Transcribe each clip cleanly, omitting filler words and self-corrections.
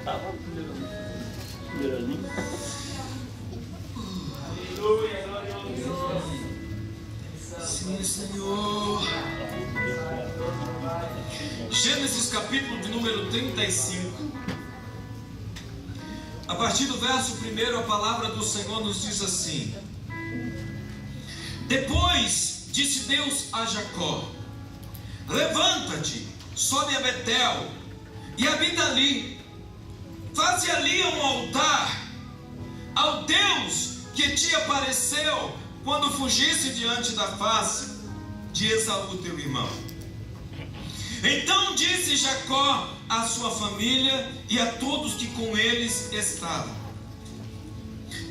estava primeira linha. Aleluia, glória a Deus. Sim, Senhor. Gênesis capítulo de número 35. A partir do verso 1, a palavra do Senhor nos diz assim: Depois disse Deus a Jacó: Levanta-te, sobe a Betel e habita ali. Faze ali um altar ao Deus que te apareceu quando fugisse diante da face de Esaú teu irmão. Então disse Jacó à sua família e a todos que com eles estavam: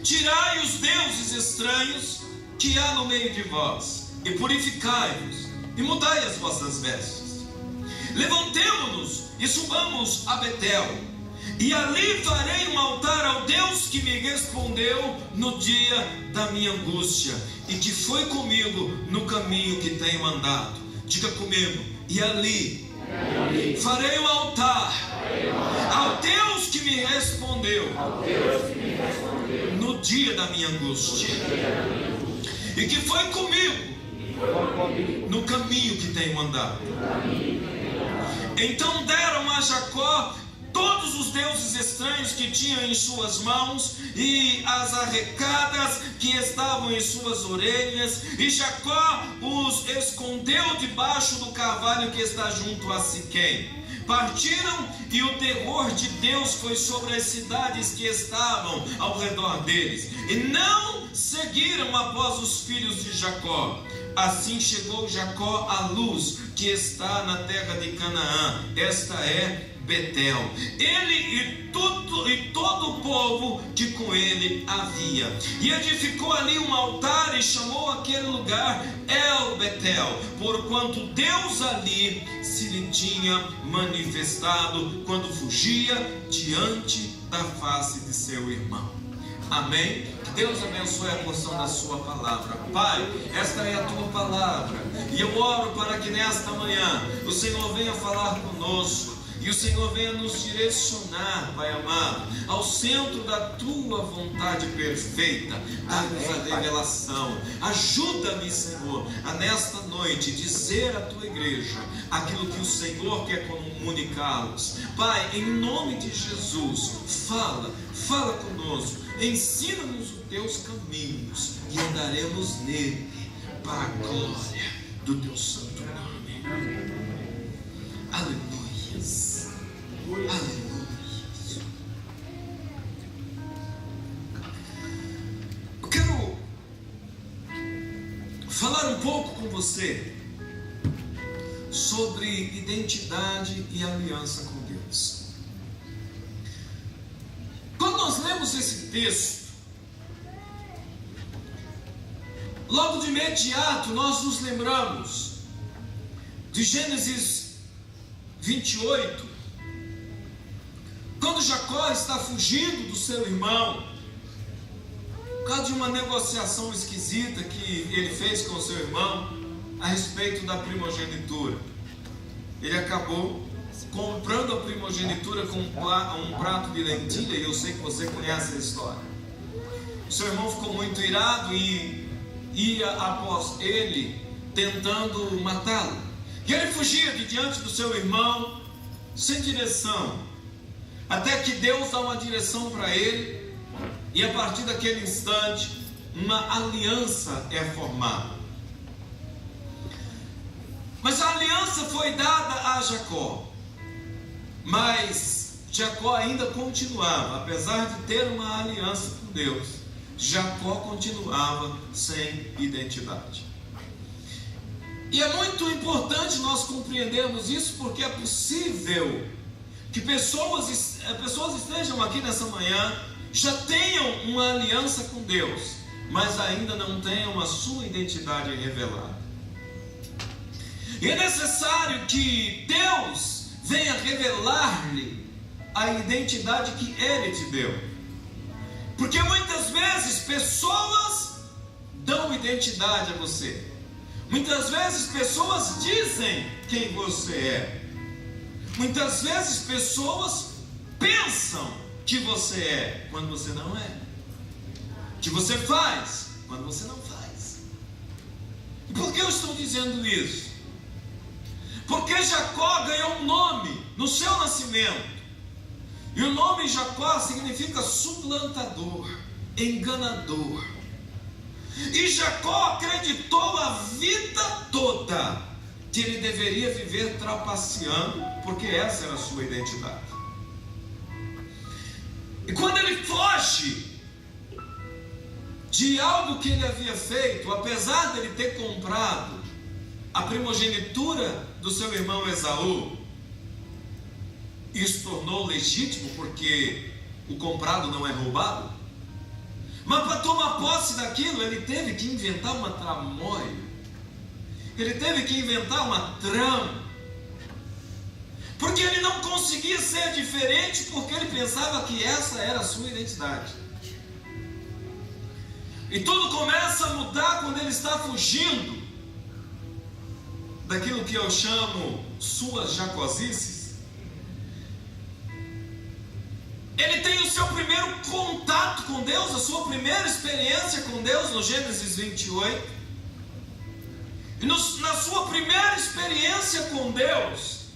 Tirai os deuses estranhos que há no meio de vós, e purificai-vos, e mudai as vossas vestes. Levantemo-nos e subamos a Betel, e ali farei um altar ao Deus que me respondeu no dia da minha angústia, e que foi comigo no caminho que tenho andado. Diga comigo: e ali farei um altar ao Deus que me respondeu no dia da minha angústia, e que foi comigo no caminho que tenho andado. Então deram a Jacó todos os deuses estranhos que tinha em suas mãos e as arrecadas que estavam em suas orelhas, e Jacó os escondeu debaixo do carvalho que está junto a Siquém. Partiram, e o terror de Deus foi sobre as cidades que estavam ao redor deles, e não seguiram após os filhos de Jacó. Assim chegou Jacó à luz que está na terra de Canaã, esta é Betel, ele e todo o povo que com ele havia, e edificou ali um altar e chamou aquele lugar El Betel, porquanto Deus ali se lhe tinha manifestado quando fugia diante da face de seu irmão. Amém? Que Deus abençoe a porção da sua palavra. Pai, esta é a tua palavra, e eu oro para que nesta manhã o Senhor venha falar conosco, e o Senhor venha nos direcionar, Pai amado, ao centro da tua vontade perfeita. Dá-nos a revelação. Ajuda-me, Senhor, a nesta noite dizer à tua igreja aquilo que o Senhor quer comunicá-los. Pai, em nome de Jesus, fala conosco, ensina-nos os teus caminhos e andaremos nele para a glória do teu santo nome. Aleluia. Aleluia. Eu quero falar um pouco com você sobre identidade e aliança com Deus. Quando nós lemos esse texto, logo de imediato nós nos lembramos de Gênesis 28, quando Jacó está fugindo do seu irmão, por causa de uma negociação esquisita que ele fez com o seu irmão a respeito da primogenitura. Ele acabou comprando a primogenitura com um prato de lentilha, e eu sei que você conhece a história. O seu irmão ficou muito irado e ia após ele, tentando matá-lo. E ele fugia de diante do seu irmão, sem direção, até que Deus dá uma direção para ele, e a partir daquele instante, uma aliança é formada. Mas a aliança foi dada a Jacó, mas Jacó ainda continuava, apesar de ter uma aliança com Deus, Jacó continuava sem identidade. E é muito importante nós compreendermos isso, porque é possível que pessoas estejam aqui nessa manhã, já tenham uma aliança com Deus, mas ainda não tenham a sua identidade revelada. E é necessário que Deus venha revelar-lhe a identidade que Ele te deu, porque muitas vezes pessoas dão identidade a você. Muitas vezes pessoas dizem quem você é. Muitas vezes pessoas pensam que você é quando você não é, que você faz quando você não faz. E por que eu estou dizendo isso? Porque Jacó ganhou um nome no seu nascimento, e o nome Jacó significa suplantador, enganador. E Jacó acreditou a vida toda que ele deveria viver trapaceando, porque essa era a sua identidade. E quando ele foge de algo que ele havia feito, apesar de ele ter comprado a primogenitura do seu irmão Esaú, isso tornou legítimo, porque o comprado não é roubado. Mas para tomar posse daquilo, ele teve que inventar uma tramóia, ele teve que inventar uma trama, porque ele não conseguia ser diferente, porque ele pensava que essa era a sua identidade. E tudo começa a mudar quando ele está fugindo daquilo que eu chamo suas jacosices. Ele tem o seu primeiro contato com Deus, a sua primeira experiência com Deus no Gênesis 28. E na sua primeira experiência com Deus,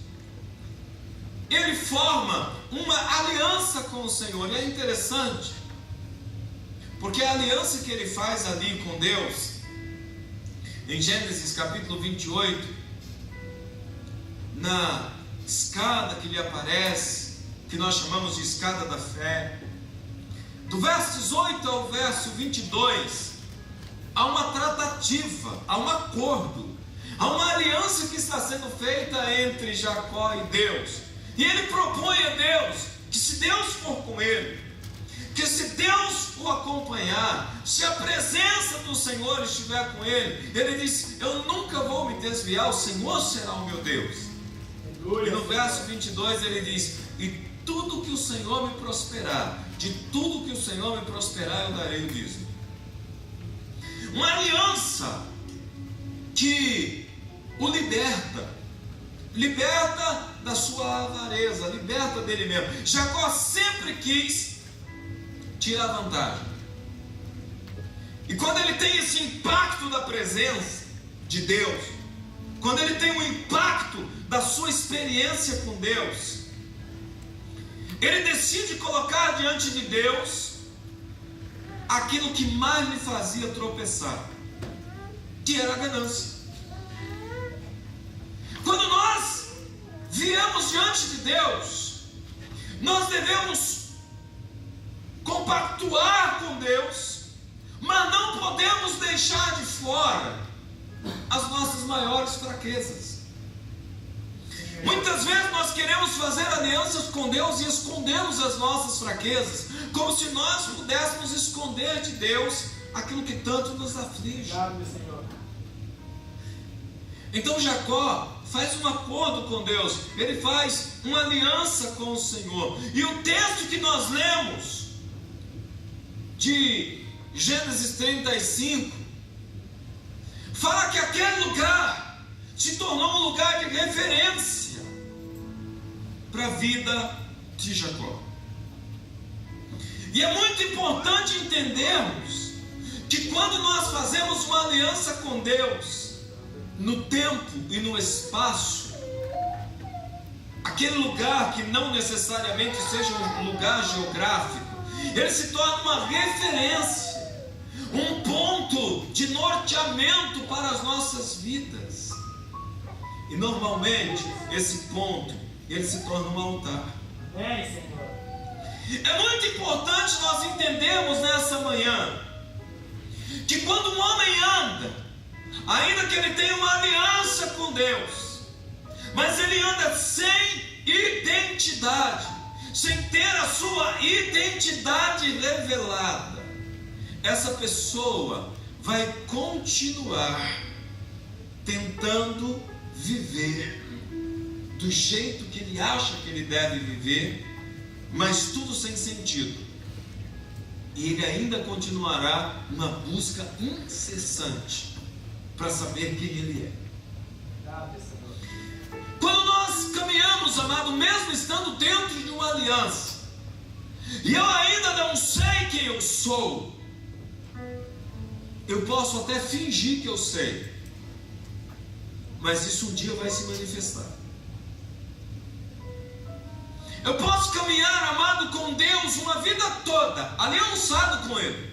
ele forma uma aliança com o Senhor. E é interessante, porque a aliança que ele faz ali com Deus, em Gênesis capítulo 28, na escada que lhe aparece, que nós chamamos de escada da fé, do verso 18 ao verso 22, há uma tratativa, há um acordo, há uma aliança que está sendo feita entre Jacó e Deus. E ele propõe a Deus que, se Deus for com ele, que se Deus o acompanhar, se a presença do Senhor estiver com ele, ele diz: eu nunca vou me desviar, o Senhor será o meu Deus. E no verso 22 ele diz: e tudo que o Senhor me prosperar, de tudo que o Senhor me prosperar, eu darei o dízimo. Uma aliança que o liberta da sua avareza, liberta dele mesmo. Jacó sempre quis tirar vantagem, e quando ele tem esse impacto da presença de Deus, quando ele tem o impacto da sua experiência com Deus, ele decide colocar diante de Deus aquilo que mais lhe fazia tropeçar, que era a ganância. Quando nós viemos diante de Deus, nós devemos compactuar com Deus, mas não podemos deixar de fora as nossas maiores fraquezas. Muitas vezes nós queremos fazer alianças com Deus e escondemos as nossas fraquezas, como se nós pudéssemos esconder de Deus aquilo que tanto nos aflige. Então Jacó faz um acordo com Deus, ele faz uma aliança com o Senhor. E o texto que nós lemos de Gênesis 35 fala que aquele lugar se tornou um lugar de referência para a vida de Jacó. E é muito importante entendermos que quando nós fazemos uma aliança com Deus, no tempo e no espaço, aquele lugar que não necessariamente seja um lugar geográfico, ele se torna uma referência, um ponto de norteamento para as nossas vidas. E normalmente esse ponto, ele se torna um altar. É muito importante nós entendermos nessa manhã que quando um homem anda, ainda que ele tenha uma aliança com Deus, mas ele anda sem identidade, sem ter a sua identidade revelada, essa pessoa vai continuar tentando viver do jeito que ele acha que ele deve viver, mas tudo sem sentido. E ele ainda continuará uma busca incessante para saber quem ele é. Quando nós caminhamos, amado, mesmo estando dentro de uma aliança, e eu ainda não sei quem eu sou. Eu posso até fingir que eu sei, mas isso um dia vai se manifestar. Eu posso caminhar, amado, com Deus uma vida toda, aliançado com Ele,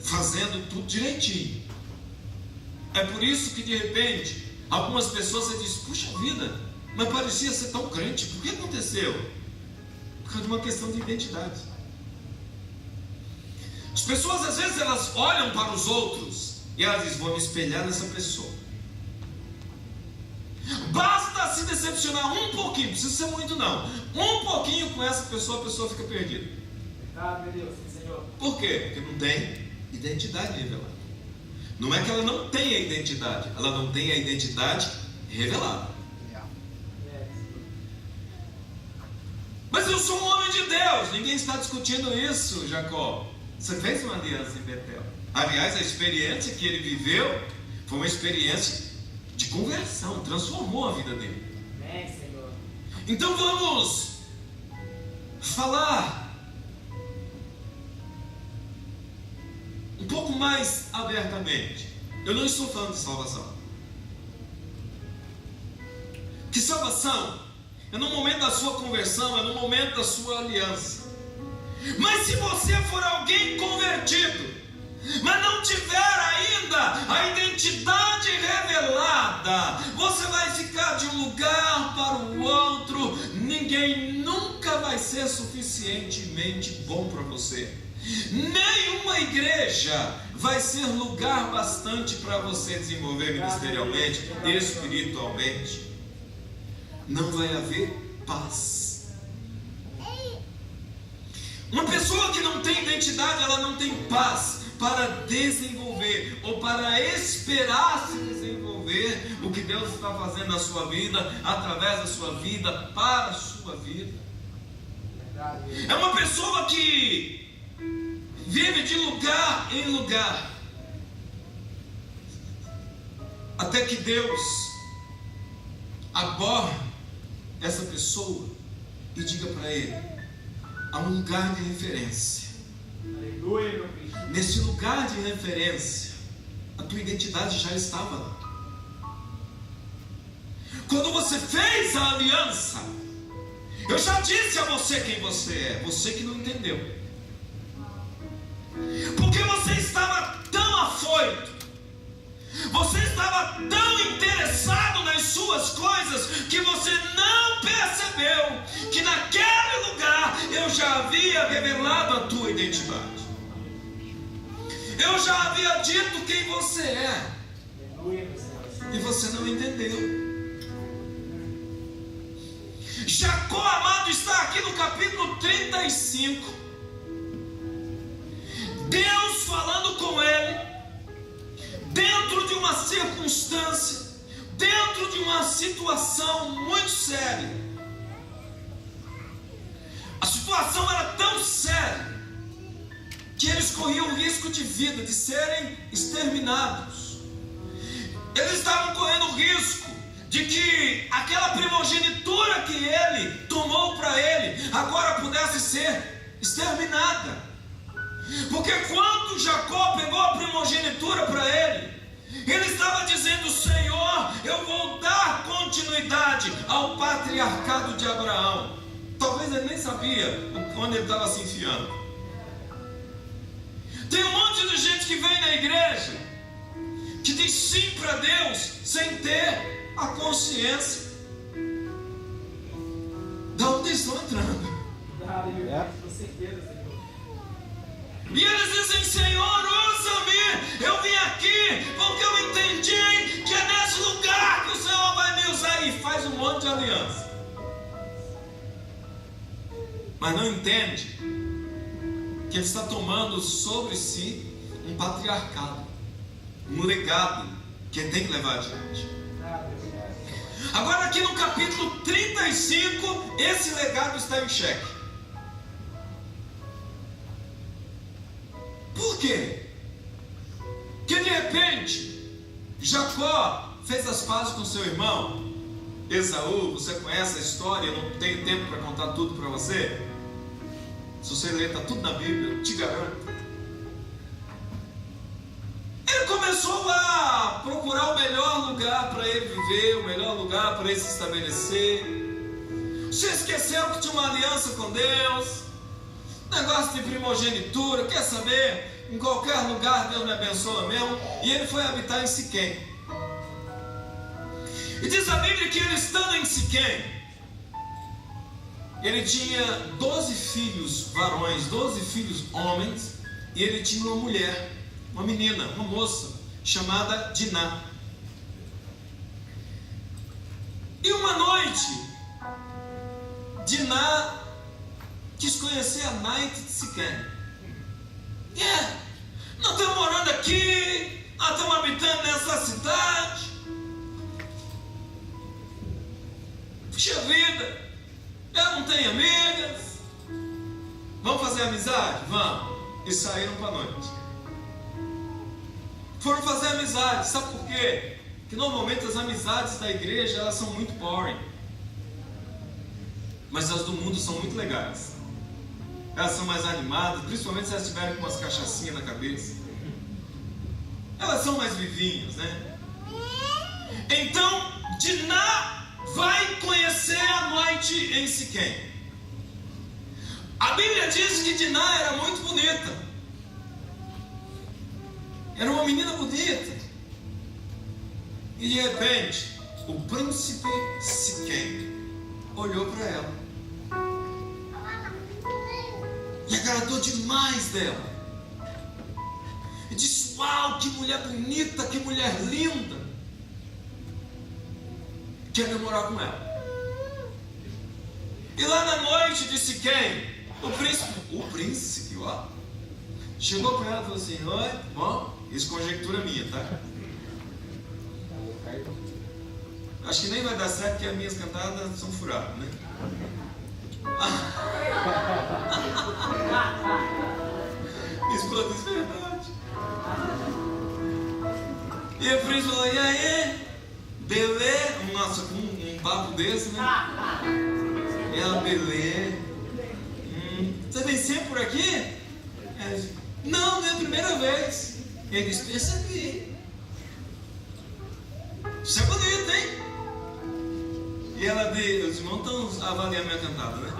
fazendo tudo direitinho. É por isso que de repente algumas pessoas você diz: puxa vida, mas parecia ser tão crente, por que aconteceu? Por causa de uma questão de identidade. As pessoas às vezes elas olham para os outros e elas dizem: vou me espelhar nessa pessoa. Basta se decepcionar um pouquinho, não precisa ser muito não, um pouquinho com essa pessoa, a pessoa fica perdida. Meu Deus, Senhor. Por quê? Porque não tem identidade revelada. Não é que ela não tenha identidade, ela não tem a identidade revelada. Mas eu sou um homem de Deus, ninguém está discutindo isso, Jacó. Você fez uma aliança em Betel. Aliás, a experiência que ele viveu foi uma experiência de conversão, transformou a vida dele. Amém, Senhor. Então vamos falar um pouco mais abertamente. Eu não estou falando de salvação. Que salvação é no momento da sua conversão, é no momento da sua aliança. Mas se você for alguém convertido, mas não tiver ainda a identidade revelada, você vai ficar de um lugar para o outro. Ninguém nunca vai ser suficientemente bom para você. Nenhuma igreja vai ser lugar bastante para você desenvolver ministerialmente, espiritualmente. Não vai haver paz. Uma pessoa que não tem identidade, ela não tem paz para desenvolver ou para esperar se desenvolver o que Deus está fazendo na sua vida, através da sua vida, para a sua vida. É uma pessoa que vive de lugar em lugar, até que Deus aborde essa pessoa e diga para ele: há um lugar de referência. Aleluia, meu Cristo. Nesse lugar de referência, a tua identidade já estava lá. Quando você fez a aliança, eu já disse a você quem você é, você que não entendeu. Porque você estava tão afoito, você estava tão interessado nas suas coisas, que você não percebeu que naquele lugar eu já havia revelado a tua identidade. Eu já havia dito quem você é. E você não entendeu. Jacó, amado, está aqui no capítulo 35. Deus falando com ele, dentro de uma circunstância, dentro de uma situação muito séria. A situação era tão séria que eles corriam o risco de vida, de serem exterminados. Eles estavam correndo o risco de que aquela primogenitura que ele tomou para ele agora pudesse ser exterminada. Porque quando Jacó pegou a primogenitura para ele, ele estava dizendo: Senhor, eu vou dar continuidade ao patriarcado de Abraão. Talvez ele nem sabia onde ele estava se enfiando. Tem um monte de gente que vem na igreja, que diz sim para Deus, sem ter a consciência de onde estão entrando. Com certeza, Senhor. E eles dizem: Senhor, usa-me, eu vim aqui porque eu entendi que é nesse lugar que o Senhor vai me usar. E faz um monte de aliança, mas não entende que ele está tomando sobre si um patriarcado, um legado que ele tem que levar adiante. Agora aqui no capítulo 35, esse legado está em xeque. Por quê? Porque de repente Jacó fez as pazes com seu irmão. Esaú, você conhece a história, eu não tenho tempo para contar tudo para você. Se você ler, está tudo na Bíblia, eu te garanto. Ele começou a procurar o melhor lugar para ele viver, o melhor lugar para ele se estabelecer. Você esqueceu que tinha uma aliança com Deus, negócio de primogenitura, quer saber? Em qualquer lugar Deus me abençoa mesmo. E ele foi habitar em Siquém. E diz a Bíblia que ele estando em Siquém, ele tinha 12 filhos varões, 12 filhos homens, e ele tinha uma mulher, uma menina, uma moça, chamada Diná. E uma noite, Diná quis conhecer a Naite de Siquém. Nós estamos morando aqui, nós estamos habitando nessa cidade. Puxa vida, eu não tenho amigas. Vamos fazer amizade? Vamos. E saíram para a noite. Foram fazer amizade. Sabe por quê? Porque normalmente as amizades da igreja, elas são muito boring. Mas as do mundo são muito legais. Elas são mais animadas, principalmente se elas estiverem com umas cachaçinhas na cabeça. Elas são mais vivinhas, né? Então, Diná vai conhecer a noite em Siquém. A Bíblia diz que Diná era muito bonita. Era uma menina bonita. E de repente, o príncipe Siquém olhou para ela e agradou demais dela. E disse: uau, que mulher bonita, que mulher linda. Quer namorar com ela. E lá na noite de Siquém, o príncipe, ó, chegou para ela e falou assim: oi, bom, isso conjectura minha, tá? Acho que nem vai dar certo, porque as minhas cantadas são furadas, né? Esposa, isso é verdade. E o príncipe falou: e aí, belê? Nossa, com um papo desse, né? E ela: belê. Você vem sempre por aqui? Ela disse: não, não é a primeira vez. Ele disse: percebi. Isso é bonito, hein? E ela diz: os irmãos estão avaliando minha cantada, né?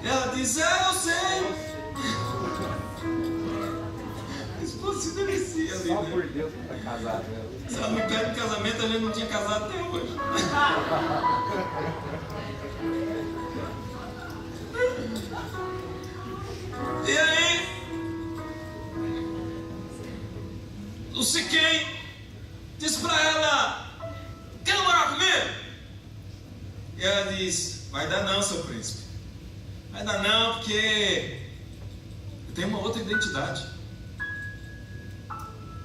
E ela diz: eu sei. Esposa se delicia ali, só né? por Deus que está casado, né? Se ela me pede casamento, a gente não tinha casado até hoje. E aí, o Siquém disse para ela: quer namorar comigo? E ela diz: vai dar não, seu príncipe. Vai dar não, porque eu tenho uma outra identidade.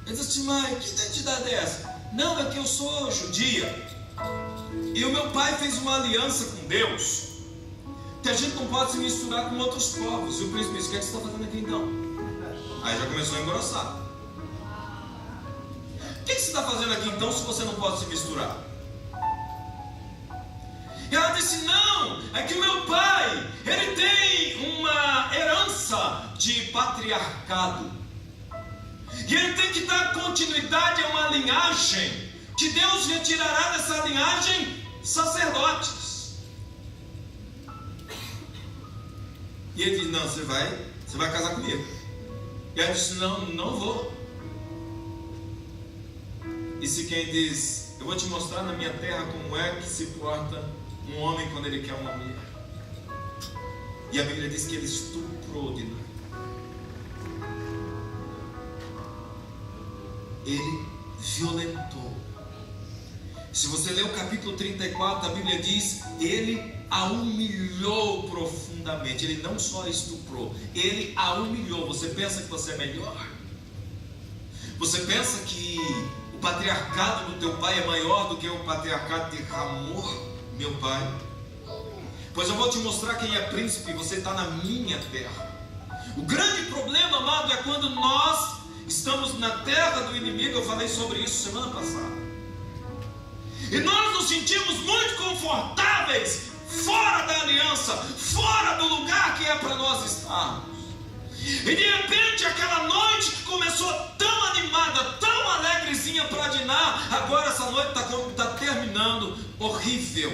Ele disse: mãe, que identidade é essa? Não, é que eu sou judia. E o meu pai fez uma aliança com Deus, que a gente não pode se misturar com outros povos. E o príncipe disse: o que é que você está fazendo aqui então? Aí já começou a engrossar. O que você está fazendo aqui então, se você não pode se misturar? E ela disse: não, é que o meu pai, ele tem uma herança de patriarcado. E ele tem que dar continuidade a uma linhagem, que Deus retirará dessa linhagem sacerdotes. E ele disse: não, você vai casar comigo. E ela disse: não, não vou. E Siquém diz: eu vou te mostrar na minha terra como é que se porta um homem quando ele quer uma mulher. E a Bíblia diz que ele estuprou Diná. Ele violentou. Se você ler o capítulo 34, a Bíblia diz: ele a humilhou profundamente. Ele não só estuprou, ele a humilhou. Você pensa que você é melhor? Você pensa que o patriarcado do teu pai é maior do que o patriarcado de Hamor, meu pai? Pois eu vou te mostrar quem é príncipe. Você está na minha terra. O grande problema, amado, é quando nós estamos na terra do inimigo. Eu falei sobre isso semana passada. E nós nos nos sentimos muito confortáveis fora da aliança, fora do lugar que é para nós estarmos. E de repente aquela noite que começou tão animada, tão alegrezinha para Diná, agora essa noite está terminando horrível,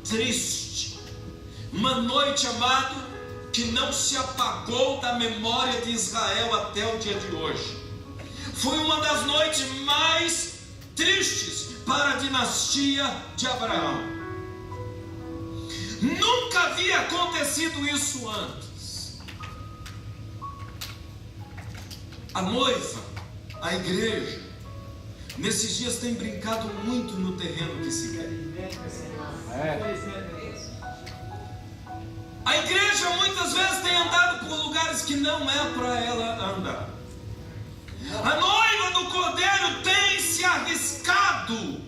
triste. Uma noite, amado, que não se apagou da memória de Israel até o dia de hoje. Foi uma das noites mais tristes para a dinastia de Abraão. Nunca havia acontecido isso antes. A noiva, a igreja, nesses dias tem brincado muito no terreno que se quer. A igreja muitas vezes tem andado por lugares que não é para ela andar. A noiva do Cordeiro tem se arriscado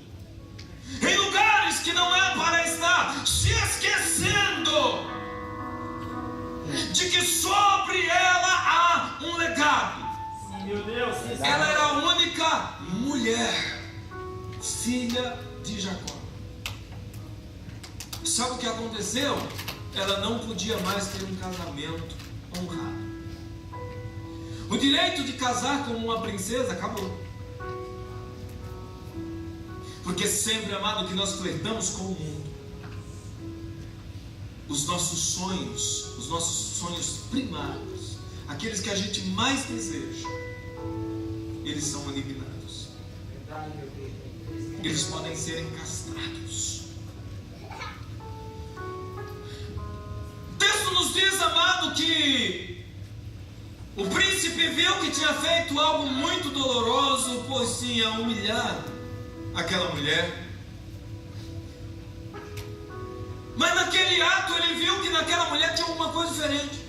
em lugares que não é para estar, se esquecendo de que sobre ela há um legado. Meu Deus, ela era a única mulher, filha de Jacó. Sabe o que aconteceu? Ela não podia mais ter um casamento honrado. O direito de casar como uma princesa acabou. Porque sempre, amado, que nós flertamos com o mundo, os nossos sonhos primários, aqueles que a gente mais deseja, eles são eliminados. Eles podem ser castrados. O texto nos diz, amado, que o príncipe viu que tinha feito algo muito doloroso, pois tinha humilhado aquela mulher. Mas naquele ato ele viu que naquela mulher tinha alguma coisa diferente.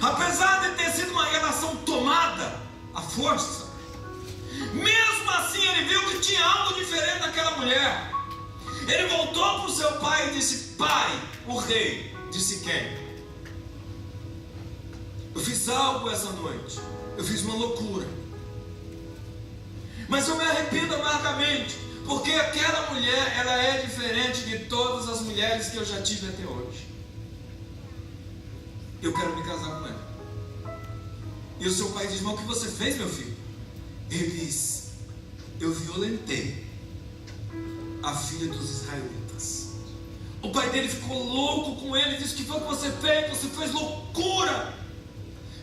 Apesar de ter sido uma relação tomada à força, mesmo assim ele viu que tinha algo diferente naquela mulher. Ele voltou para o seu pai e disse: pai, o rei de Siquém, eu fiz algo essa noite, eu fiz uma loucura, mas eu me arrependo amargamente, porque aquela mulher, ela é diferente de todas as mulheres que eu já tive até hoje. Eu quero me casar com ela. E o seu pai diz: mas o que você fez, meu filho? Ele diz: eu violentei a filha dos israelitas. O pai dele ficou louco com ele, disse: o que foi que você fez? Você fez loucura.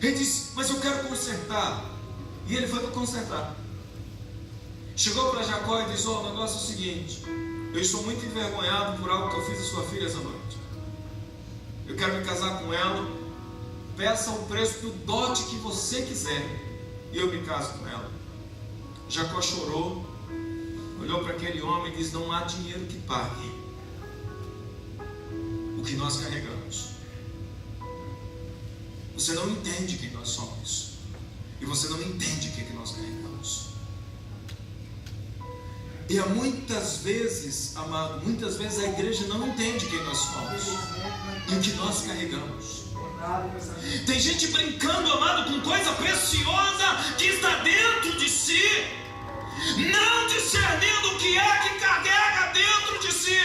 Ele disse: mas eu quero consertar. E ele foi para consertar. Chegou para Jacó e disse: o negócio é o seguinte, eu estou muito envergonhado por algo que eu fiz a sua filha essa noite. Eu quero me casar com ela. Peça o preço do dote que você quiser, e eu me caso com ela. Jacó chorou, olhou para aquele homem e disse: não há dinheiro que pague o que nós carregamos. Você não entende quem nós somos, e você não entende o que nós carregamos. E há muitas vezes, amado, muitas vezes a igreja não entende quem nós somos e o que nós carregamos. Tem gente brincando, amado, com coisa preciosa que está dentro de si, não discernindo o que é que carrega dentro de si.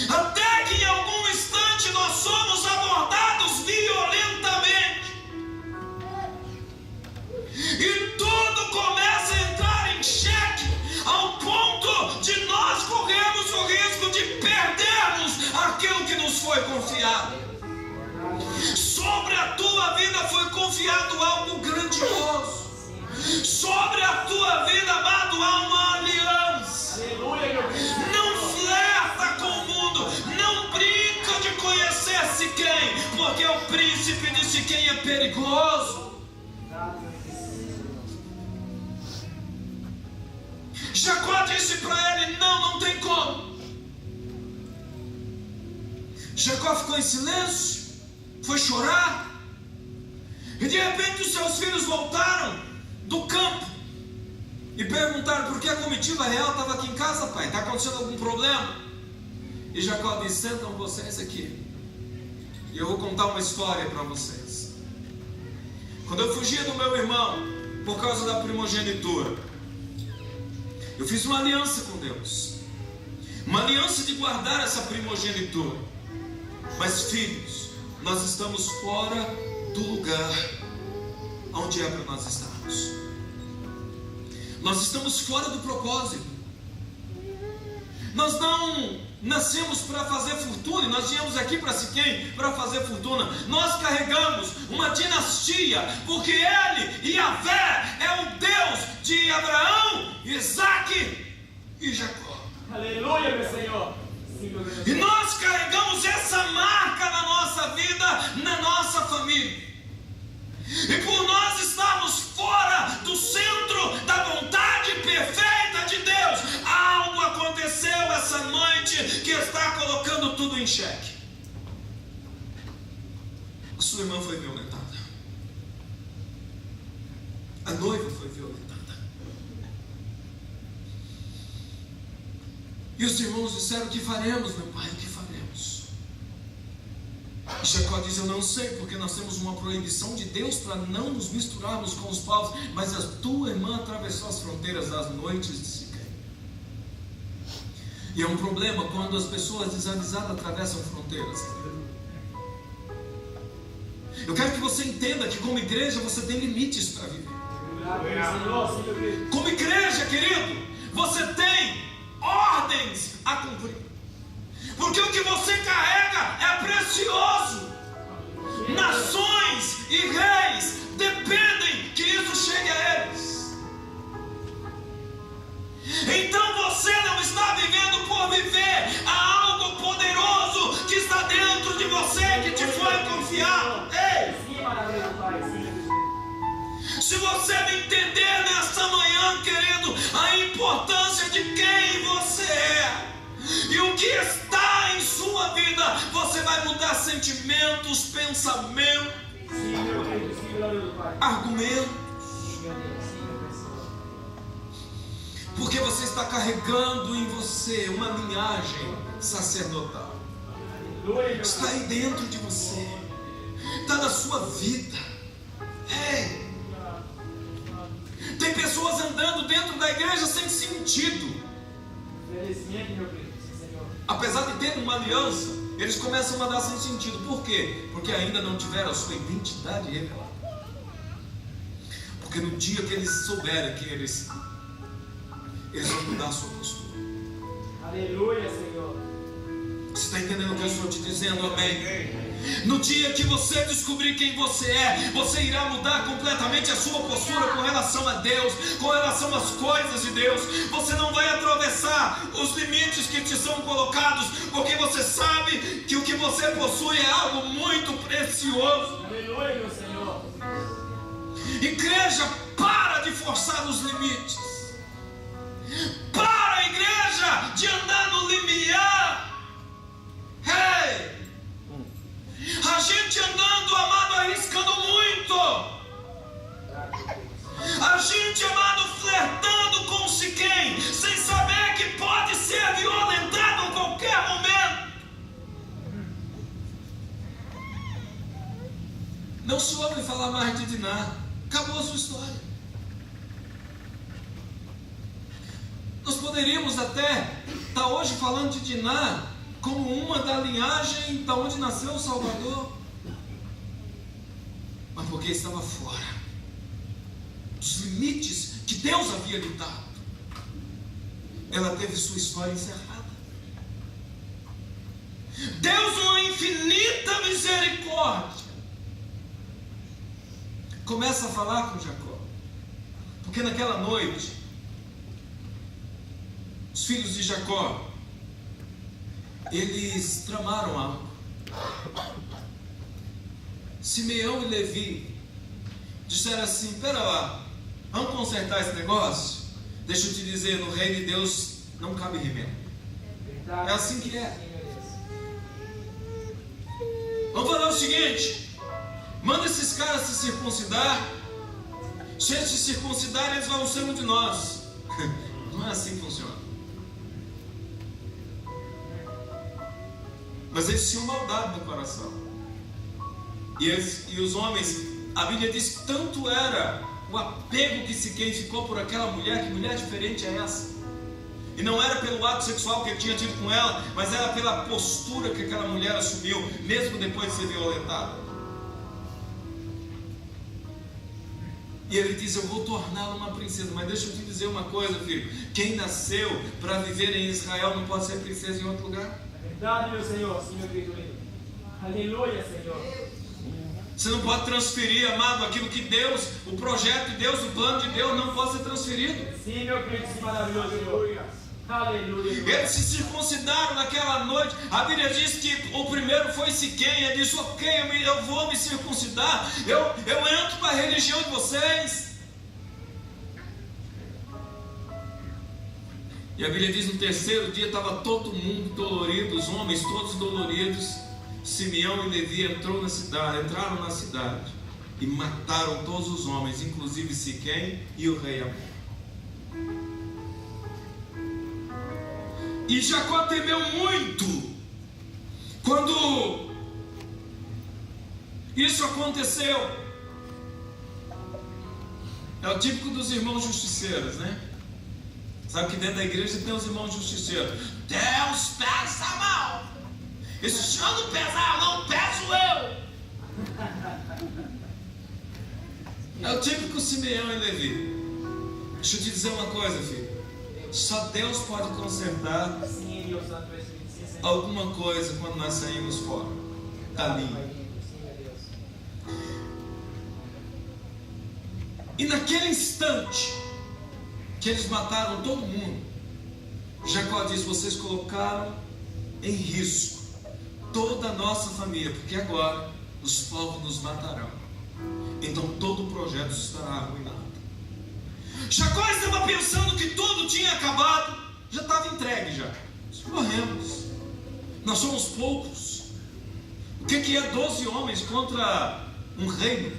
Até que em algum instante nós somos abordados violentamente, e tudo começa a entrar em xeque, ao ponto de nós corrermos o risco de perdermos aquilo que nos foi confiado. Sobre a tua vida foi confiado algo grandioso. Sobre a tua vida, amado, há uma aliança. Não flerta com o mundo, não brinca de conhecer Siquém, porque o príncipe de Siquém é perigoso. Jacó disse para ele: não tem como. Jacó ficou em silêncio, foi chorar, e de repente os seus filhos voltaram do campo e perguntaram: por que a comitiva real estava aqui em casa, pai? Está acontecendo algum problema? E Jacó disse: sentam vocês aqui, e eu vou contar uma história para vocês. Quando eu fugia do meu irmão por causa da primogenitura, Eu fiz uma aliança com Deus, uma aliança de guardar essa primogenitura. Mas filhos, nós estamos fora do lugar onde é para nós estarmos. Nós estamos fora do propósito. Nós não nascemos para fazer fortuna. Nós viemos aqui para Siquém para fazer fortuna. Nós carregamos uma dinastia, porque Ele, Yahvé, é o Deus de Abraão, Isaque e Jacó. Aleluia, meu Senhor. E nós carregamos essa marca na nossa vida, na nossa família. E por nós estarmos fora do centro da vontade perfeita de Deus, algo aconteceu essa noite que está colocando tudo em xeque. A sua irmã foi violentada. A noiva foi violentada. E os irmãos disseram: o que faremos, meu pai? O que faremos? E Jacó diz: eu não sei, porque nós temos uma proibição de Deus para não nos misturarmos com os povos. Mas a tua irmã atravessou as fronteiras das noites de Siquém. E é um problema quando as pessoas desavisadas atravessam fronteiras. Eu quero que você entenda que como igreja você tem limites para viver. Como igreja, querido, você tem ordens a cumprir, porque o que você carrega é precioso. Nações e reis dependem que isso chegue a eles. Então você não está vivendo por viver. Há algo poderoso que está dentro de você, que te foi confiado. Ei! Se você me entender nesta manhã, querido, a importância de quem você é e o que está em sua vida, você vai mudar sentimentos, pensamentos, argumentos, porque você está carregando em você uma linhagem sacerdotal. Está aí dentro de você, está na sua vida. Tem pessoas andando dentro da igreja sem sentido. Apesar de ter uma aliança, eles começam a andar sem sentido. Por quê? Porque ainda não tiveram a sua identidade revelada. Porque no dia que eles souberem que eles vão mudar a sua postura. Aleluia, Senhor. Você está entendendo o que eu estou te dizendo? Amém? No dia que você descobrir quem você é, você irá mudar completamente a sua postura com relação a Deus, com relação às coisas de Deus. Você não vai atravessar os limites que te são colocados, porque você sabe que o que você possui é algo muito precioso. Aleluia, meu Senhor. Igreja, para de forçar os limites. Para, igreja, de andar no limiar. A gente andando, amado, arriscando muito. A gente, amado, flertando com Siquém, sem saber que pode ser violentado a qualquer momento. Não se ouve falar mais de Diná. Acabou a sua história. Nós poderíamos até estar hoje falando de Diná como uma da linhagem da onde nasceu o Salvador, mas porque estava fora dos limites que Deus havia lhe dado, ela teve sua história encerrada. Deus, uma infinita misericórdia, começa a falar com Jacó, porque naquela noite os filhos de Jacó, eles tramaram algo. Simeão e Levi disseram assim: pera lá, vamos consertar esse negócio? Deixa eu te dizer, no reino de Deus não cabe remendo. É assim que é. Vamos fazer o seguinte: manda esses caras se circuncidar. Se eles se circuncidarem, eles vão ser um de nós. Não é assim que funciona. Mas eles tinham maldade no coração. E os homens, a Bíblia diz que tanto era o apego que Siquém ficou por aquela mulher, que mulher diferente é essa? E não era pelo ato sexual que ele tinha tido com ela, mas era pela postura que aquela mulher assumiu, mesmo depois de ser violentada. E ele diz: eu vou torná-la uma princesa. Mas deixa eu te dizer uma coisa, filho: quem nasceu para viver em Israel não pode ser princesa em outro lugar. É verdade, meu Senhor, sim, meu querido lindo. Aleluia, Senhor. Você não pode transferir, amado, aquilo que Deus, o projeto de Deus, o plano de Deus não pode ser transferido. Sim, meu querido, sim, maravilhoso, Senhor. Aleluia. Eles se circuncidaram naquela noite. A Bíblia diz que o primeiro foi Siquém. Ele disse: ok, eu vou me circuncidar. Eu entro para a religião de vocês. E a Bíblia diz: no terceiro dia estava todo mundo dolorido, os homens todos doloridos. Simeão e Levi entraram na cidade e mataram todos os homens, inclusive Siquém e o rei Amon. E Jacó temeu muito quando isso aconteceu. É o típico dos irmãos justiceiros, né? Sabe que dentro da igreja tem os irmãos justiceiros. Deus pesa a mão. E se o senhor não pesar a mão, peso eu. É o típico Simeão e Levi. Deixa eu te dizer uma coisa, filho. Só Deus pode consertar alguma coisa quando nós saímos fora da linha. E naquele instante que eles mataram todo mundo, Jacó diz: vocês colocaram em risco toda a nossa família, porque agora os povos nos matarão. Então todo o projeto estará arruinado. Jacó estava pensando que tudo tinha acabado, já estava entregue já. Morremos. Nós somos poucos. O que é 12 homens contra um reino?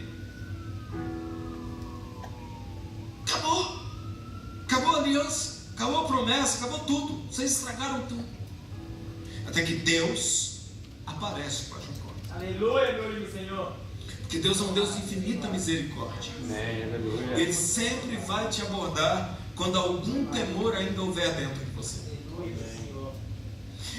Acabou. Acabou a aliança, acabou a promessa, acabou tudo. Vocês estragaram tudo. Até que Deus aparece para Jacó. Aleluia, meu lindo Senhor. Porque Deus é um Deus de infinita misericórdia. Aleluia. Ele sempre vai te abordar quando algum temor ainda houver dentro de você.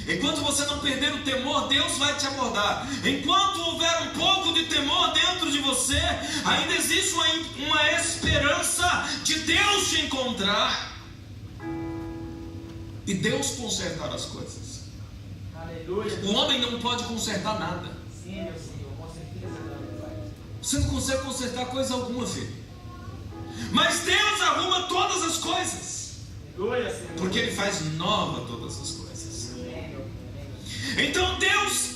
Enquanto você não perder o temor, Deus vai te abordar. Enquanto houver um pouco de temor dentro de você, ainda existe uma esperança de Deus te encontrar e Deus consertar as coisas. Aleluia. O homem não pode consertar nada. Sim, meu Senhor, com certeza não, Pai. Você não consegue consertar coisa alguma, filho. Mas Deus arruma todas as coisas. Aleluia, Senhor. Porque Ele faz nova todas as coisas. Então Deus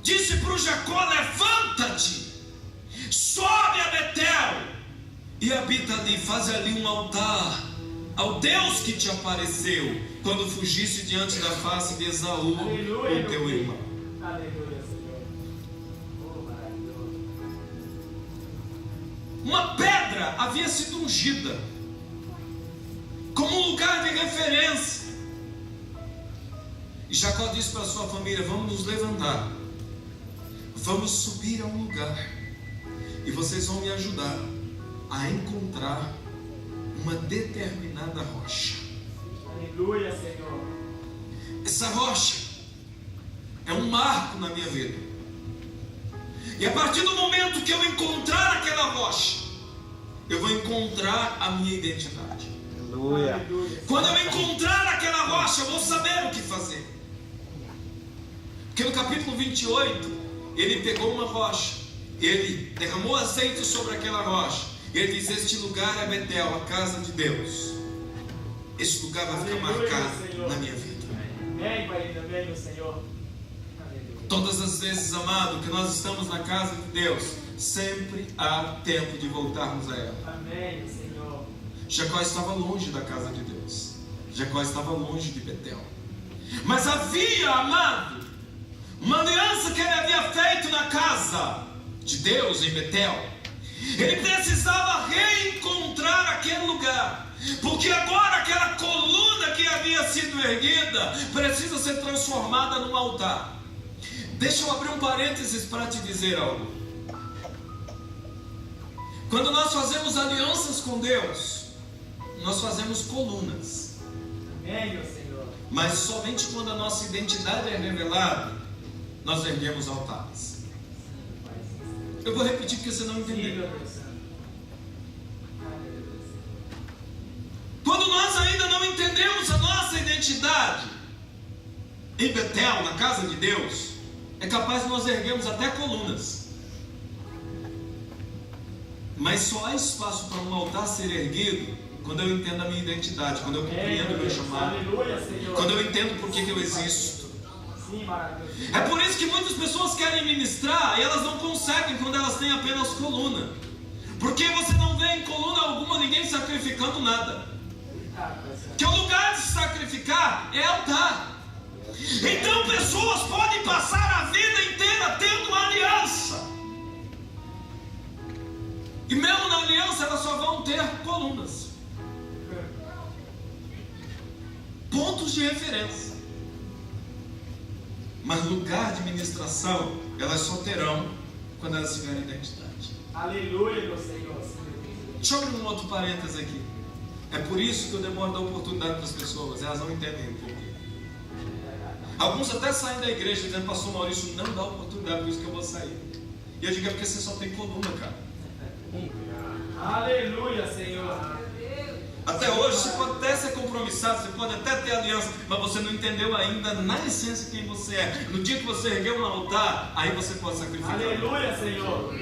disse para o Jacó: levanta-te, sobe a Betel e habita ali, faz ali um altar ao Deus que te apareceu quando fugiste diante da face de Esaú, o teu irmão. Aleluia, Senhor. Oh, maravilhoso. Uma pedra havia sido ungida como um lugar de referência. E Jacó disse para a sua família: vamos nos levantar, vamos subir a um lugar, e vocês vão me ajudar a encontrar uma determinada rocha. Aleluia, Senhor. Essa rocha é um marco na minha vida. E a partir do momento que eu encontrar aquela rocha, eu vou encontrar a minha identidade. Aleluia. Quando eu encontrar aquela rocha, eu vou saber o que fazer. Porque no capítulo 28, ele pegou uma rocha, ele derramou azeite sobre aquela rocha, e ele diz: este lugar é Betel, a casa de Deus. Este lugar vai ficar marcado na minha vida. Amém, Pai, também, meu Senhor. Aleluia. Todas as vezes, amado, que nós estamos na casa de Deus, sempre há tempo de voltarmos a ela. Amém, Senhor. Jacó estava longe da casa de Deus. Jacó estava longe de Betel. Mas havia, amado, uma aliança que ele havia feito na casa de Deus em Betel. Ele precisava reencontrar aquele lugar, porque agora aquela coluna que havia sido erguida precisa ser transformada num altar. Deixa eu abrir um parênteses para te dizer algo. Quando nós fazemos alianças com Deus, nós fazemos colunas. Amém, meu Senhor. Mas somente quando a nossa identidade é revelada, nós erguemos altares. Eu vou repetir porque você não Sim, entendeu. meu Deus Santo. Quando nós ainda não entendemos a nossa identidade em Betel, na casa de Deus, é capaz de nós erguermos até colunas. Mas só há espaço para um altar ser erguido quando eu entendo a minha identidade, quando eu compreendo o meu chamado, Aleluia, Senhor. quando eu entendo por que eu existo. Sim, maravilhoso. É por isso que muitas pessoas querem ministrar e elas não conseguem quando elas têm apenas coluna. Porque você não vê em coluna alguma ninguém sacrificando nada. Que o lugar de se sacrificar é altar. Então pessoas podem passar a vida inteira tendo uma aliança. E mesmo na aliança elas só vão ter colunas, pontos de referência. Mas lugar de ministração elas só terão quando elas tiverem identidade. Aleluia, meu Senhor. Deixa eu abrir um outro parênteses aqui. É por isso que eu demoro a dar oportunidade para as pessoas. Elas não entendem o porquê. Alguns até saem da igreja dizendo: pastor Maurício, não dá oportunidade, por isso que eu vou sair. E eu digo: é porque você só tem coluna, cara. Aleluia, Senhor. Até hoje você pode até ser compromissado, você pode até ter aliança, mas você não entendeu ainda na essência quem você é. No dia que você erguer um altar, aí você pode sacrificar. Aleluia, Senhor.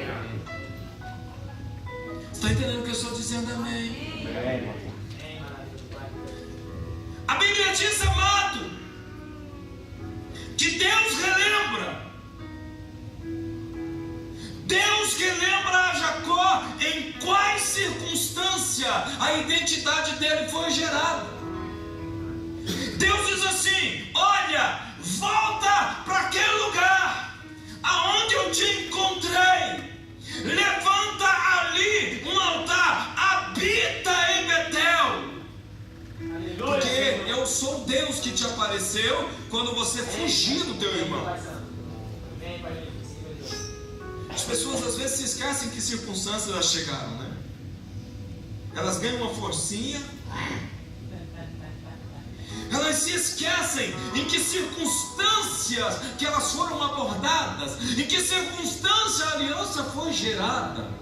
Você está entendendo o que eu estou dizendo? Amém. A Bíblia diz, amado, que Deus relembra a Jacó em quais circunstâncias a identidade dele foi gerada. Deus diz assim: olha, volta para aquele lugar aonde eu te encontrei, levanta ali um altar, habita em Betel. Porque eu sou Deus que te apareceu quando você fugiu do teu irmão. As pessoas às vezes se esquecem que circunstâncias elas chegaram, né? Elas ganham uma forcinha. Elas se esquecem em que circunstâncias que elas foram abordadas, em que circunstância a aliança foi gerada.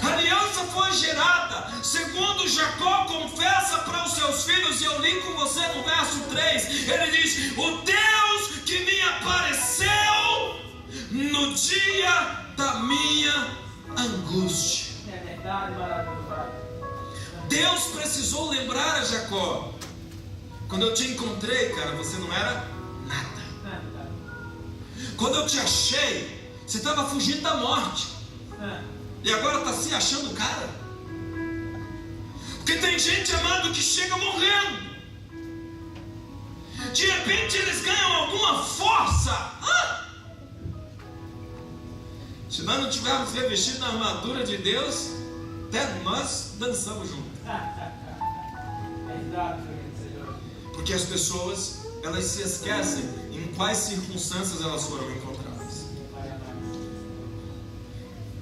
A aliança foi gerada, segundo Jacó confessa para os seus filhos, e eu li com você no verso 3, ele diz: o Deus que me apareceu no dia da minha angústia. É verdade, maravilhoso. Deus precisou lembrar a Jacó: quando eu te encontrei, cara, você não era nada. Quando eu te achei, você estava fugindo da morte. E agora está se achando, cara. Porque tem gente, amado, que chega morrendo. De repente eles ganham alguma força. Se nós não tivermos revestido na armadura de Deus, até nós dançamos juntos. Porque as pessoas, elas se esquecem em quais circunstâncias elas foram encontradas.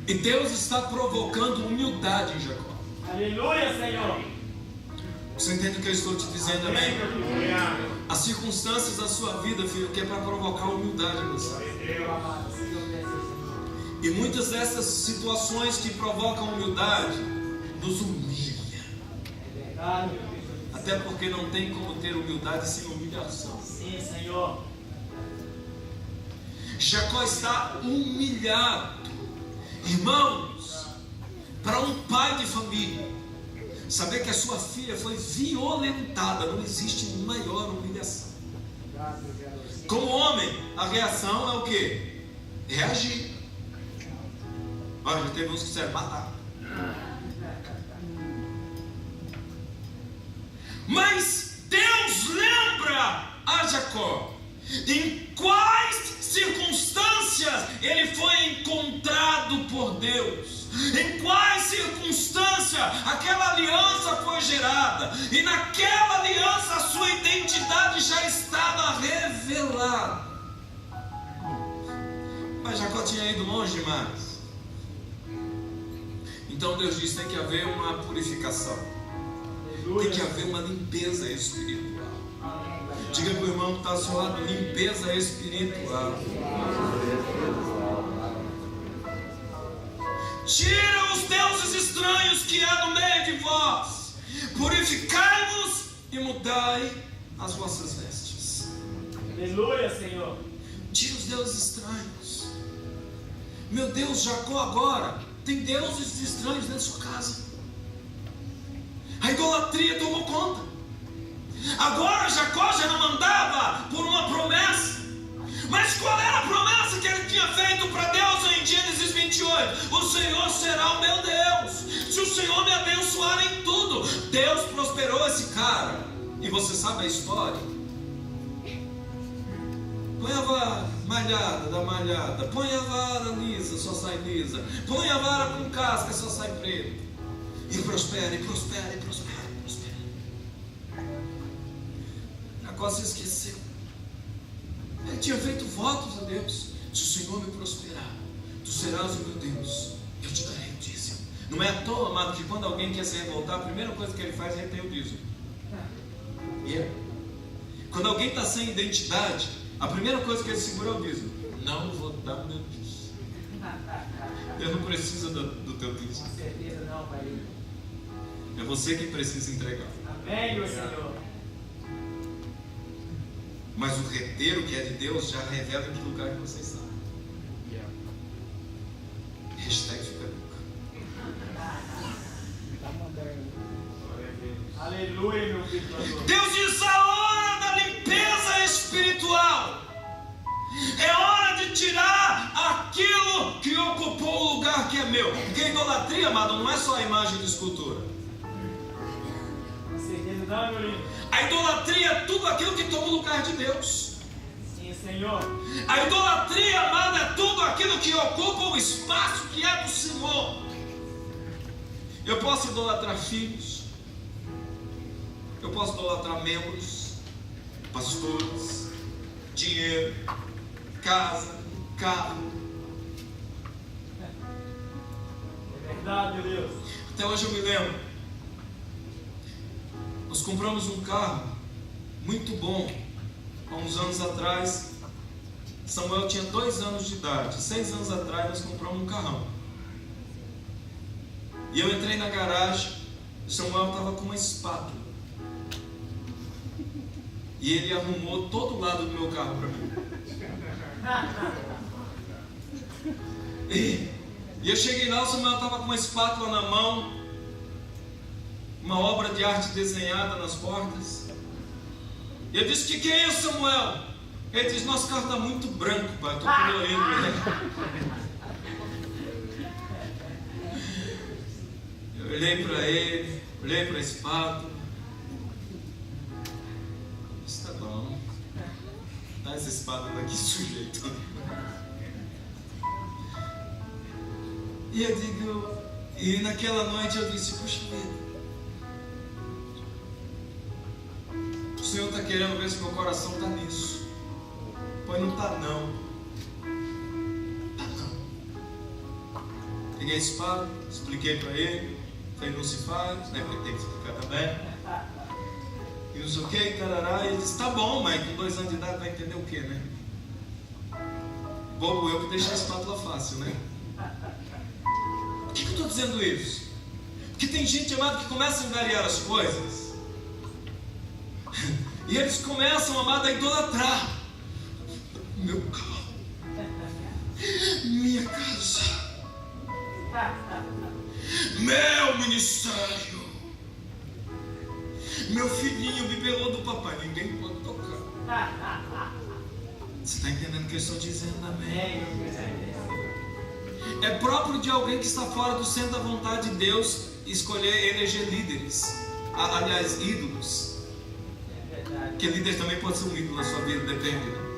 E Deus está provocando humildade em Jacó. Aleluia, Senhor. Você entende o que eu estou te dizendo, amém? As circunstâncias da sua vida, filho, que é para provocar humildade em você. E muitas dessas situações que provocam humildade nos humilha. Até porque não tem como ter humildade sem humilhação. Sim, Senhor. Jacó está humilhado. Irmãos, para um pai de família saber que a sua filha foi violentada, não existe maior humilhação. Como homem, a reação é o quê? Reagir. Olha, já teve uns que disseram matar. Mas Deus lembra a Jacó em quais circunstâncias ele foi encontrado por Deus, em quais circunstâncias aquela aliança foi gerada, e naquela aliança a sua identidade já estava revelada. Mas Jacó tinha ido longe demais. Então Deus disse: tem que haver uma purificação. Tem que haver uma limpeza espiritual. Diga para o irmão que está ao seu lado: limpeza espiritual. Tira os deuses estranhos que há no meio de vós. Purificai-vos e mudai as vossas vestes. Aleluia, Senhor. Tira os deuses estranhos. Meu Deus, Jacó agora tem deuses estranhos dentro da sua casa. A idolatria tomou conta. Agora Jacó já não andava por uma promessa. Mas qual era a promessa que ele tinha feito para Deus em Gênesis 28? O Senhor será o meu Deus. Se o Senhor me abençoar em tudo. Deus prosperou esse cara. E você sabe a história? Põe a vara malhada da malhada. Põe a vara lisa, só sai lisa. Põe a vara com casca, só sai preto. E prospera, e prospera, e prospera, e prospera. Agora você esqueceu. Ele tinha feito votos a Deus: se o Senhor me prosperar, tu serás o meu Deus, eu te darei o dízimo. Não é à toa, amado, que quando alguém quer se revoltar, a primeira coisa que ele faz é reter o dízimo. Quando alguém está sem identidade, a primeira coisa que ele segura é o dízimo. Não vou dar o meu dízimo. Eu não preciso do teu dízimo. Com certeza não, Pai. É você que precisa entregar. Amém, meu Senhor. Mas o reter o que é de Deus já revela em que lugar que você está. Hashtag fica nunca. Aleluia, meu filho. Deus diz: a hora da limpeza espiritual. É hora de tirar aquilo que ocupou o lugar que é meu. Porque a idolatria, amado, não é só a imagem de escultura. Com certeza não, meu lindo. A idolatria é tudo aquilo que toma o lugar de Deus. Sim, Senhor. A idolatria, amado, é tudo aquilo que ocupa o espaço que é do Senhor. Eu posso idolatrar filhos. Eu posso idolatrar membros, pastores, dinheiro, casa, carro. É verdade, meu Deus. Até hoje eu me lembro. Nós compramos um carro muito bom há uns anos atrás. Samuel tinha 2 anos de idade. 6 anos atrás nós compramos um carrão. E eu entrei na garagem. E Samuel estava com uma espátula. E ele arrumou todo o lado do meu carro para mim. E eu cheguei lá, o Samuel estava com uma espátula na mão, uma obra de arte desenhada nas portas. E eu disse: que é isso, Samuel? Ele disse: nosso carro está muito branco, pai, estou colorindo ele. Eu olhei para ele, olhei para a espátula. Isso tá bom. Dá essa espátula aqui sujeito. E eu digo, e naquela noite eu disse: puxa vida, o Senhor está querendo ver se meu coração está nisso. Pois não está não. Está não. Peguei a espada, expliquei para ele. Falei: não se faz, né? Porque tem que explicar também. E não sei o que, tarará. E ele disse: tá bom, mas com 2 anos de idade vai entender o que, né? Bobo eu que deixei a espátula fácil, né? Por que eu estou dizendo isso? Porque tem gente, amado, que começa a engarear as coisas. E eles começam, amado, a idolatrar. Meu carro, minha casa, meu ministério, meu filhinho bibelô do papai. Ninguém pode tocar. Você está entendendo o que eu estou dizendo, amém? É próprio de alguém que está fora do centro da vontade de Deus escolher eleger líderes, aliás, ídolos. Porque líder também pode ser um ídolo na sua vida, depende, né?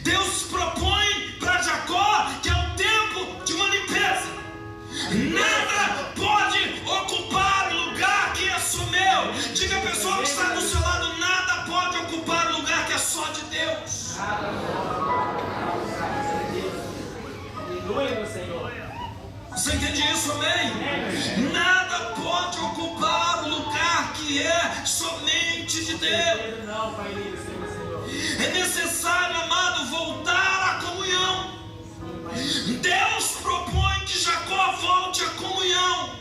Deus propõe para Jacó que é um tempo de uma limpeza. Nada pode ocupar o lugar que é só meu. Diga a pessoa que está do seu lado: nada pode ocupar o lugar que é só de Deus. Aleluia, meu Senhor. Você entende isso, amém? Nada pode Deus. Não, Pai lindo, Senhor. É necessário, amado, voltar à comunhão. Deus propõe que Jacó volte à comunhão.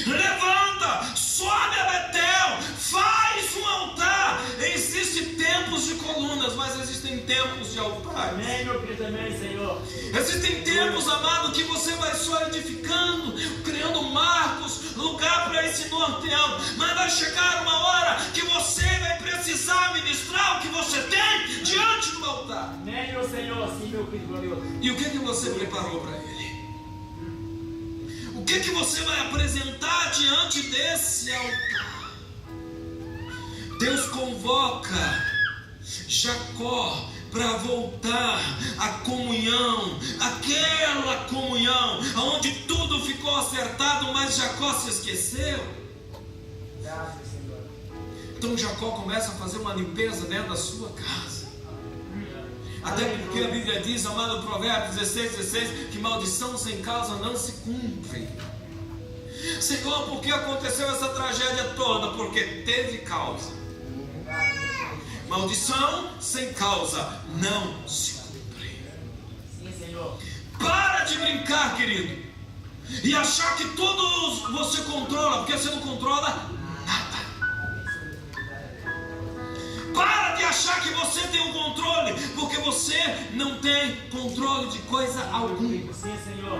Levanta, sobe a Betel, faz um altar. Existem templos de colunas, mas existem templos de altares. Amém, meu filho, também, Senhor. Existem templos, amado, que você vai só edificando, criando marcos, lugar para esse norteão. Mas vai chegar uma hora que você vai precisar ministrar o que você tem diante do altar. Amém, meu Senhor, sim, meu filho glorioso. E o que você preparou para ele? O que você vai apresentar diante desse altar? Deus convoca Jacó para voltar à comunhão, aquela comunhão onde tudo ficou acertado, mas Jacó se esqueceu. Graças, Senhor. Então Jacó começa a fazer uma limpeza dentro da sua casa. Até porque a Bíblia diz, amado, Provérbios 16, que maldição sem causa não se cumpre. Senhor, por que aconteceu essa tragédia toda? Porque teve causa. Maldição sem causa não se cumpre. Sim, Senhor. Para de brincar, querido, e achar que tudo você controla, porque você não controla nada. Para de achar que você tem o controle, porque você não tem controle de coisa alguma. Sim, Senhor.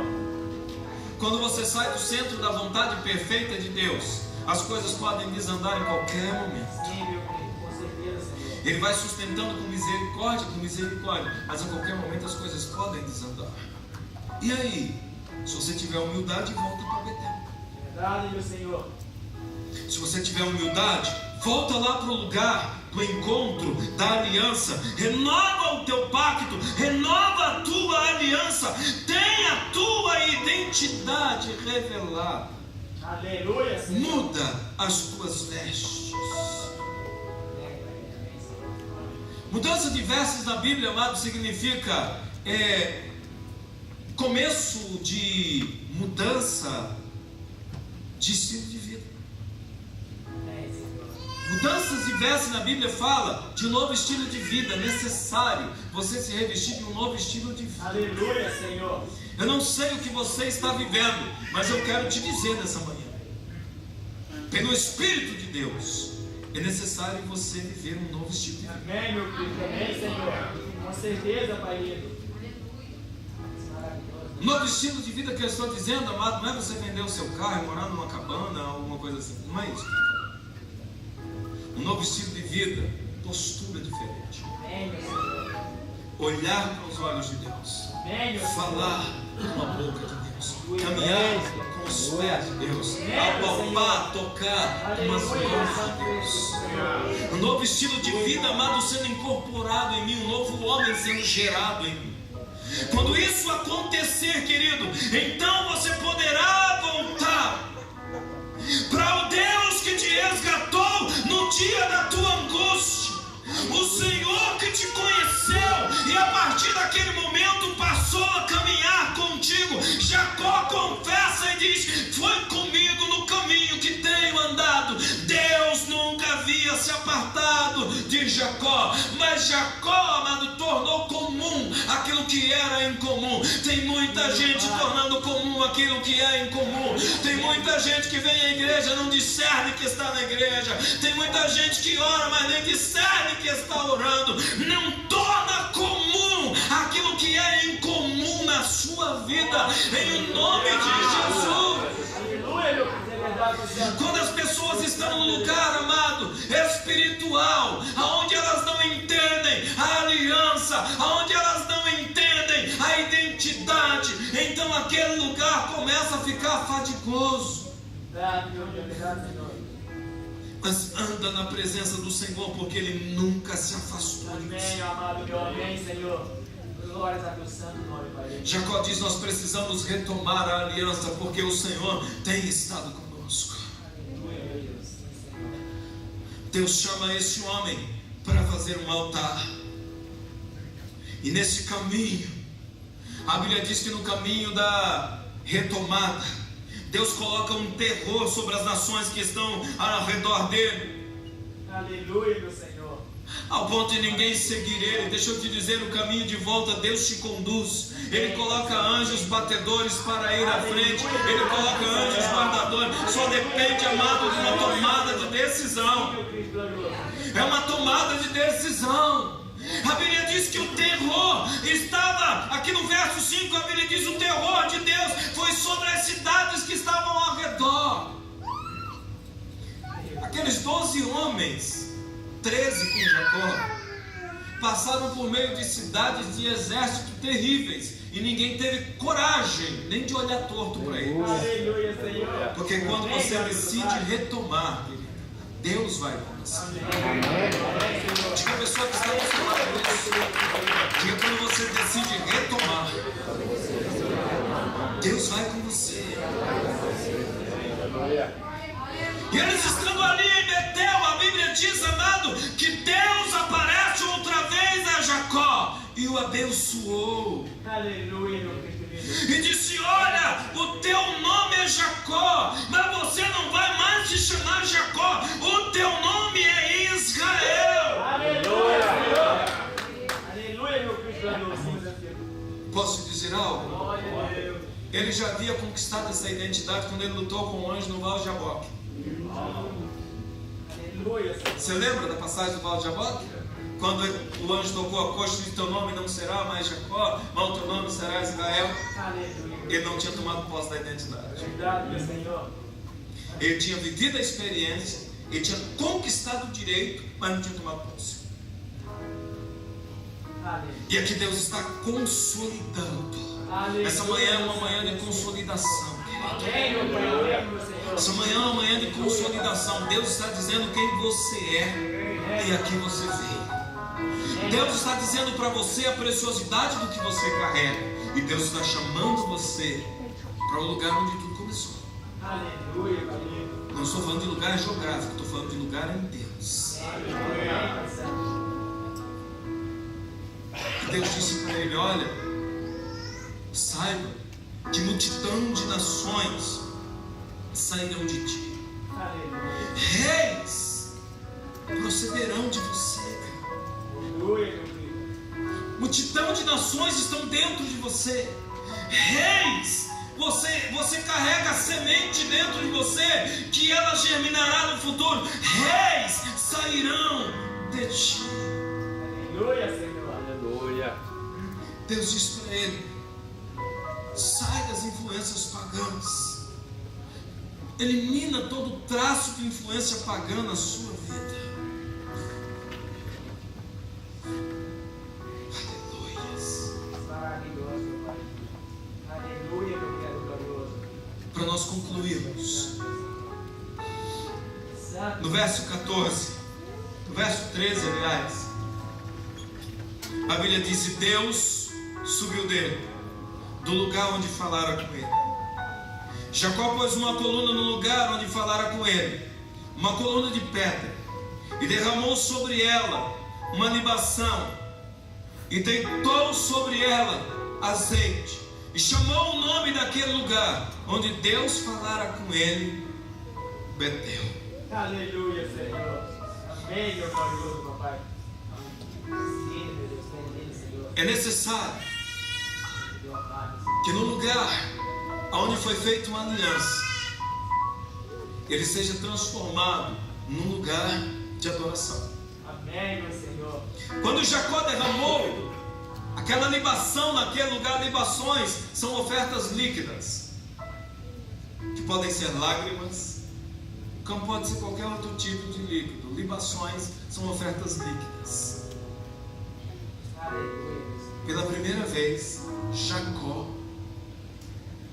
Quando você sai do centro da vontade perfeita de Deus, as coisas podem desandar em qualquer momento. Sim, meu filho, com certeza, Senhor. Ele vai sustentando com misericórdia, mas a qualquer momento as coisas podem desandar. E aí, se você tiver humildade, volta para Betel. Verdade, meu Senhor. Se você tiver humildade, volta lá para o lugar do encontro, da aliança. Renova o teu pacto, renova a tua aliança, tenha a tua identidade revelada. Aleluia, Senhor. Muda as tuas vestes. Mudança de vestes na Bíblia, amado, significa começo de mudança de estilo de vida. Mudanças de vestes na Bíblia fala de um novo estilo de vida, necessário você se revestir de um novo estilo de vida. Aleluia, Senhor. Eu não sei o que você está vivendo, mas eu quero te dizer nessa manhã, pelo Espírito de Deus, é necessário você viver um novo estilo de vida. Amém, meu filho, amém, Senhor. Com certeza, Pai lindo. Um novo estilo de vida que eu estou dizendo, amado, não é você vender o seu carro e morar numa cabana, alguma coisa assim, não é isso. Um novo estilo de vida, postura diferente. Amém, meu Senhor. Olhar para os olhos de Deus. Amém, meu Senhor. Falar com a boca de Deus. Caminhar com os pés de Deus. Apalpar, tocar com as mãos de Deus. Um novo estilo de vida, amado, sendo incorporado em mim. Um novo homem sendo gerado em mim. Quando isso acontecer, querido, então você poderá voltar para o Deus que te resgatou no dia da tua angústia, o Senhor que te conheceu e a partir daquele momento passou a caminhar contigo. Jacó confessa e diz: foi comigo no caminho que tenho andado. Deus nunca havia se apartado de Jacó, mas Jacó, amado, tornou comum aquilo que era incomum. Tem muita gente tornando comum aquilo que é incomum. Tem muita gente que vem à igreja, não discerne que está na igreja. Tem muita gente que ora, mas nem discerne que está orando. Não torna comum aquilo que é incomum na sua vida, em nome de Jesus. Aleluia, meu filho, é verdade, Senhor. Quando as pessoas estão no lugar, amado, espiritual, aonde elas não entendem a aliança, aonde elas não entendem a identidade, então aquele lugar começa a ficar fadigoso. Verdade, meu Deus, verdade, Senhor. Mas anda na presença do Senhor, porque Ele nunca se afastou de você. Amém, amado meu, amém, Senhor. Glórias a teu santo nome, Pai. Jacó diz: nós precisamos retomar a aliança, porque o Senhor tem estado conosco. Aleluia, meu Deus. Sim, Senhor. Deus chama esse homem para fazer um altar. E nesse caminho, a Bíblia diz que no caminho da retomada, Deus coloca um terror sobre as nações que estão ao redor dele. Aleluia, meu Senhor. Ao ponto de ninguém seguir ele. Deixa eu te dizer, o caminho de volta Deus te conduz. Ele coloca anjos batedores para ir à frente. Ele coloca anjos guardadores. Só depende, amado, de uma tomada de decisão. É uma tomada de decisão. A Bíblia diz que o terror estava, aqui no verso 5, a Bíblia diz: o terror de Deus foi sobre as cidades que estavam ao redor. Aqueles 12 homens, 13 com Jacó, passaram por meio de cidades de exército terríveis, e ninguém teve coragem nem de olhar torto para eles. Aleluia, Senhor. Porque quando você decide retomar, Deus vai com você. Diga a pessoa que está no seu lado isso. Diga: quando você decide retomar, Deus vai com você. E eles estando ali em Betel, a Bíblia diz, amado, que Deus aparece outra vez a Jacó e o abençoou. Aleluia, meu Cristo lindo. E disse: olha, o teu nome é Jacó, mas você não vai mais se chamar Jacó, o teu nome é Israel. Aleluia, Senhor. Aleluia, meu Cristo lindo. Posso dizer algo? Glória a Deus. Ele já havia conquistado essa identidade quando ele lutou com o anjo no Val de Jaboque. Aleluia, Senhor. Você lembra da passagem do Val de Jaboque? Quando o anjo tocou a coxa e disse: teu nome não será mais Jacó, mas o teu nome será Israel. Aleluia. Ele não tinha tomado posse da identidade. Verdade, meu Senhor. Ele tinha vivido a experiência, ele tinha conquistado o direito, mas não tinha tomado posse. Aleluia. E aqui Deus está consolidando. Aleluia. Essa manhã é uma manhã de consolidação. Amém, meu Pai. Amém, meu Senhor. Essa manhã é uma manhã de consolidação. Deus está dizendo quem você é e aqui você veio. Deus está dizendo para você a preciosidade do que você carrega. E Deus está chamando você para o lugar onde tudo começou. Aleluia, Pai lindo. Não estou falando de lugar geográfico, estou falando de lugar em Deus. Aleluia. E Deus disse para ele: olha, saiba que multidão de nações sairão de ti. Aleluia. Reis procederão de você. Aleluia, meu Deus. Multidão de nações estão dentro de você. Reis, você carrega a semente dentro de você, que ela germinará no futuro. Reis sairão de ti. Aleluia, Senhor. Aleluia. Deus disse para ele: sai das influências pagãs. Elimina todo traço de influência pagã na sua vida. Maravilhoso, Pai. Aleluia, meu querido glorioso. Para nós concluirmos, Santo. no verso 14, no verso 13, aliás, a Bíblia diz: e Deus subiu dele, do lugar onde falara com ele. Jacó pôs uma coluna no lugar onde falara com ele, uma coluna de pedra, e derramou sobre ela uma libação, e deitou sobre ela azeite, e chamou o nome daquele lugar onde Deus falara com ele, Betel. Aleluia, Senhor. Amém, meu glorioso, papai. Sim, meu Deus, bendito, Senhor. É necessário Deu a paz. que no lugar onde foi feita uma aliança, ele seja transformado num lugar de adoração. Amém, meu Senhor. Quando Jacó derramou aquela libação naquele lugar, libações são ofertas líquidas, que podem ser lágrimas, como pode ser qualquer outro tipo de líquido. Libações são ofertas líquidas. Aleluia, meu Senhor. Pela primeira vez, Jacó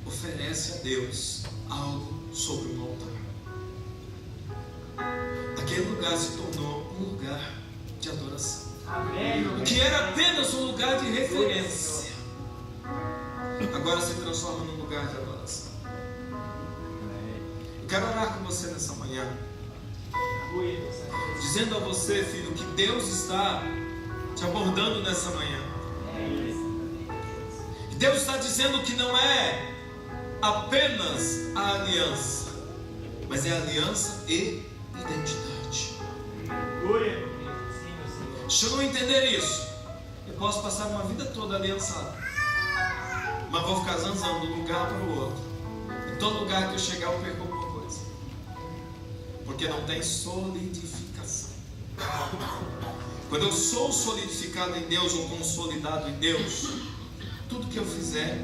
oferece a Deus algo sobre um altar. Aquele lugar se tornou um lugar de adoração. Amém, meu O que era apenas um lugar de referência, agora se transforma num lugar de adoração. Eu quero orar com você nessa manhã, Aleluia, meu Senhor. dizendo a você, filho, que Deus está te abordando nessa manhã. Que Deus está dizendo que não é apenas a aliança, mas é a aliança e identidade. Aleluia, meu Deus. Sim, meu Senhor. Se eu não entender isso, eu posso passar uma vida toda aliançado, mas vou ficar zanzando de um lugar para o outro. Em todo lugar que eu chegar, eu perco alguma coisa, porque não tem solidificação. Quando eu sou solidificado em Deus ou consolidado em Deus, tudo que eu fizer,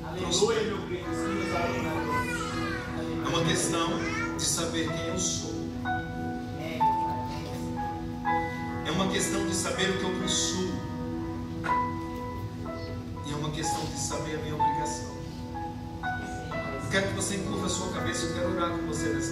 Aleluia, meu Cristo. Sim, meus alunos. é uma questão de saber quem eu sou. É uma questão de saber o que eu possuo. E é uma questão de saber a minha obrigação. Eu quero que você encurva a sua cabeça. Eu quero orar com você nessa